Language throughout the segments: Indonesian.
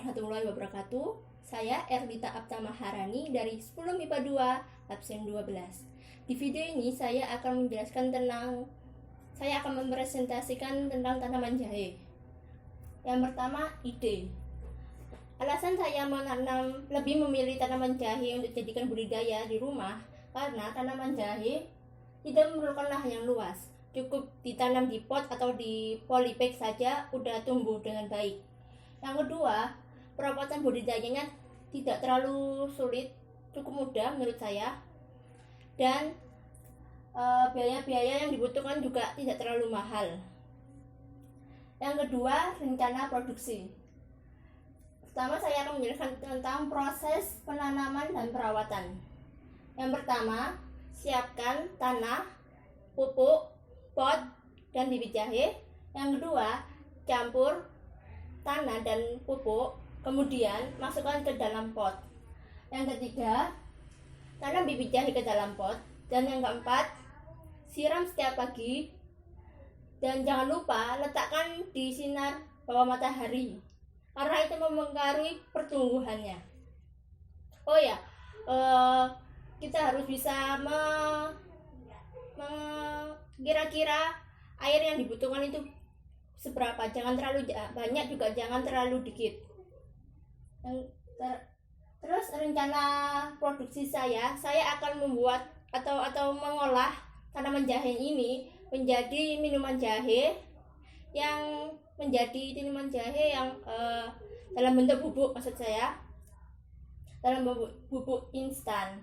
warahmatullahi wabarakatuh. Saya Erlita Apta Maharani dari 10 MIPA 2, absen 12. Di video ini saya akan mempresentasikan tentang tanaman jahe. Yang pertama, ide. Alasan saya lebih memilih tanaman jahe untuk dijadikan budidaya di rumah karena tanaman jahe tidak memerlukan lahan yang luas. Cukup ditanam di pot atau di polybag saja udah tumbuh dengan baik. Yang kedua, perawatan budidayanya tidak terlalu sulit, cukup mudah menurut saya. Dan biaya-biaya yang dibutuhkan juga tidak terlalu mahal. Yang kedua, rencana produksi. Pertama, saya akan menjelaskan tentang proses penanaman dan perawatan. Yang pertama, siapkan tanah, pupuk, pot, dan bibit jahe. Yang kedua, campur tanah dan pupuk, kemudian masukkan ke dalam pot. Yang ketiga, tanam bibit jahe ke dalam pot. Dan yang keempat, siram setiap pagi. Dan jangan lupa letakkan di sinar bawah matahari, karena itu mempengaruhi pertumbuhannya. Oh ya, kita harus bisa kira-kira air yang dibutuhkan itu seberapa. Jangan terlalu banyak, juga jangan terlalu dikit. Terus rencana produksi saya akan membuat atau mengolah tanaman jahe ini menjadi minuman jahe yang dalam bentuk bubuk, maksud saya dalam bubuk instan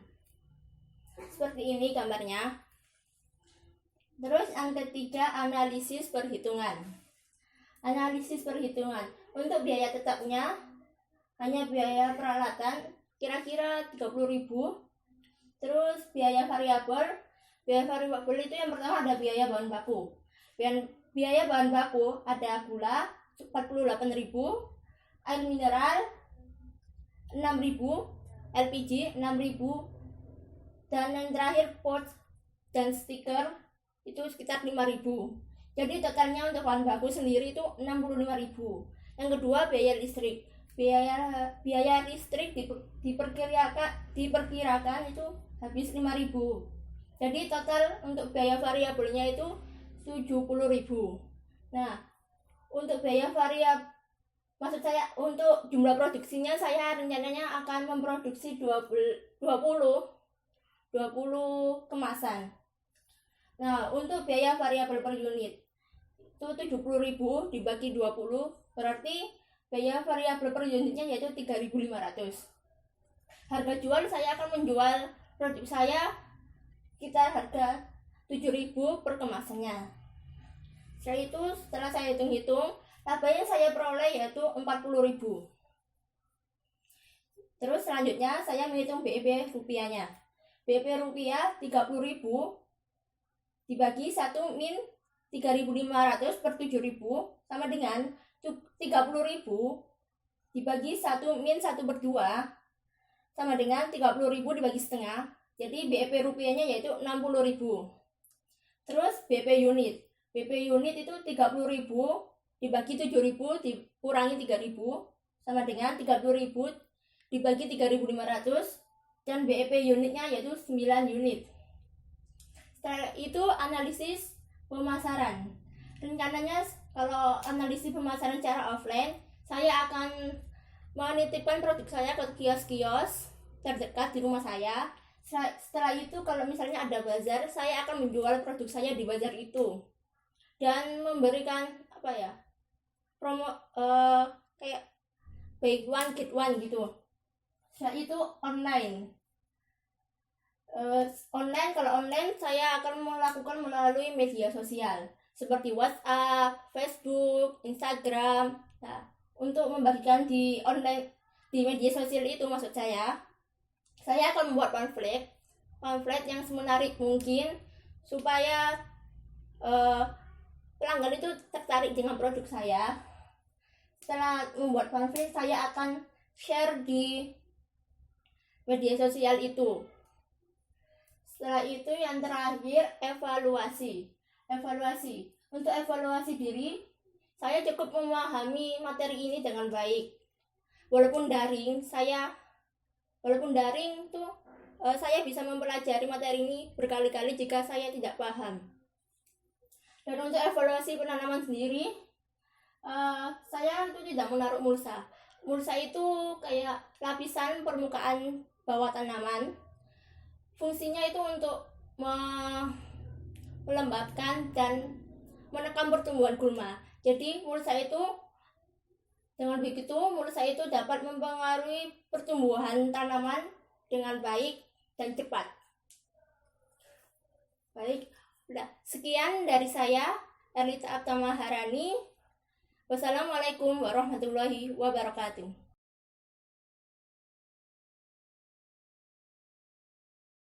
seperti ini gambarnya. Terus yang ketiga, analisis perhitungan. Untuk biaya tetapnya hanya biaya peralatan kira-kira 30.000. Terus biaya variabel itu yang pertama ada biaya bahan baku. Biaya bahan baku ada gula 48.000, air mineral 6.000, LPG 6.000, dan yang terakhir pot dan stiker itu sekitar 5.000. Jadi totalnya untuk bahan baku sendiri itu 65.000. Yang kedua, biaya listrik. Biaya listrik diperkirakan itu habis 5.000. Jadi total untuk biaya variabelnya itu 70.000. Nah, untuk biaya untuk jumlah produksinya saya rencananya akan memproduksi 20 kemasan. Nah, untuk biaya variabel per unit itu 70.000 dibagi 20, berarti biaya variabel per unitnya yaitu 3.500. Harga jual saya akan menjual produk saya sekitar harga 7.000 per kemasannya. Setelah saya hitung-hitung, laba yang saya peroleh yaitu 40.000. Terus selanjutnya saya menghitung BEP rupiahnya. BEP rupiah 30.000 dibagi 1 min 3.500 per 7.000 sama dengan 30.000 dibagi 1 min 1 per 2 sama dengan 30.000 dibagi setengah. Jadi BEP rupiahnya yaitu 60.000. Terus BP unit itu 30.000 dibagi 7.000 dikurangi 3.000 sama dengan 30.000 dibagi 3.500, dan BEP unitnya yaitu 9 unit. Setelah itu analisis pemasaran. Rencananya kalau analisis pemasaran secara offline, saya akan menitipkan produk saya ke kios-kios terdekat di rumah saya. Setelah itu kalau misalnya ada bazar, saya akan menjual produk saya di bazar itu dan memberikan promo kayak buy one get one gitu. Setelah itu online. Kalau online saya akan melakukan melalui media sosial seperti WhatsApp, Facebook, Instagram. Nah, untuk membagikan di media sosial itu, maksud saya akan membuat pamflet yang semenarik mungkin supaya pelanggan itu tertarik dengan produk saya. Setelah membuat pamflet, saya akan share di media sosial itu. Setelah itu yang terakhir, evaluasi. Untuk evaluasi diri, saya cukup memahami materi ini dengan baik. walaupun daring tuh saya bisa mempelajari materi ini berkali-kali jika saya tidak paham. Dan untuk evaluasi penanaman sendiri, saya itu tidak menaruh mulsa. Mulsa itu kayak lapisan permukaan bawah tanaman. Fungsinya itu untuk melembabkan dan menekan pertumbuhan gulma. Jadi dengan begitu mulsa itu dapat mempengaruhi pertumbuhan tanaman dengan baik dan cepat. Baik, sekian dari saya, Erlita Aptama Harani. Wassalamualaikum warahmatullahi wabarakatuh.